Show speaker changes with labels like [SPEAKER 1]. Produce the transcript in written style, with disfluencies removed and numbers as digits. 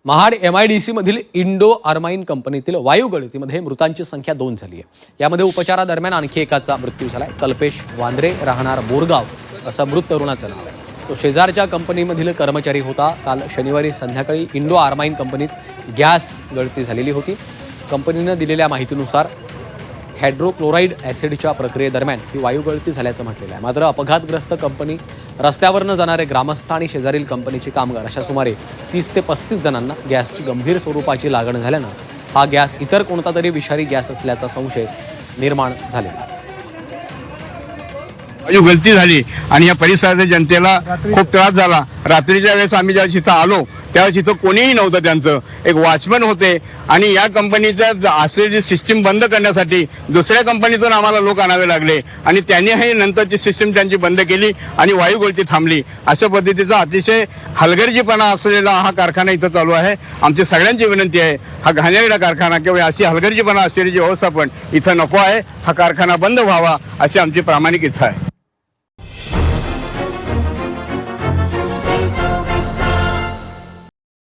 [SPEAKER 1] Mahad MIDC मधील Indo आर्माइन कंपनीतील वायू गळतीमध्ये मृतांची संख्या 2 झाली आहे। यामध्ये उपचारादरम्यान आणखी एकाचा मृत्यू झालाय। कल्पेश वांद्रे राहणार बोरगाव असं मृत तरुणाचं नाव आहे। तो शेजारच्या कंपनीमधील कर्मचारी होता। काल शनिवारी संध्याकाळी इंडो आर्माइन कंपनीत गॅस गळती झालेली होती। कंपनीनं दिलेल्या माहितीनुसार हायड्रोक्लोराईड ॲसिडच्या प्रक्रियेदरम्यान ही वायू गळती झाल्याचं म्हटलेलं आहे। मात्र अपघातग्रस्त कंपनी, रस्त्यावरनं जाणारे ग्रामस्थ आणि शेजारील कंपनीचे कामगार अशा सुमारे 30 ते 35 जणांना गॅसची गंभीर स्वरूपाची लागण झाल्यानं हा गॅस इतर कोणता तरी विषारी गॅस असल्याचा संशय निर्माण झालेला आहे।
[SPEAKER 2] वायू गळती झाली आणि या परिसराच्या जनतेला खूप त्रास झाला। रात्रीच्या वेळेस आम्ही ज्या तिथं आलो त्यावेळेस इथं कोणीही नव्हतं। त्यांचं एक वॉचमन होते आणि या कंपनीच्या असलेली सिस्टीम बंद करण्यासाठी दुसऱ्या कंपनीतून आम्हाला लोक आणावे लागले आणि त्यांनी हे नंतरची सिस्टीम त्यांची बंद केली आणि वायू गळती थांबली। अशा पद्धतीचा अतिशय हलगर्जीपणा असलेला हा कारखाना इथं चालू आहे। आमची सगळ्यांची विनंती आहे, हा घाणेरडा कारखाना किंवा अशी हलगर्जीपणा असलेली जी व्यवस्थापन इथं नको आहे। हा कारखाना बंद व्हावा अशी आमची प्रामाणिक इच्छा आहे।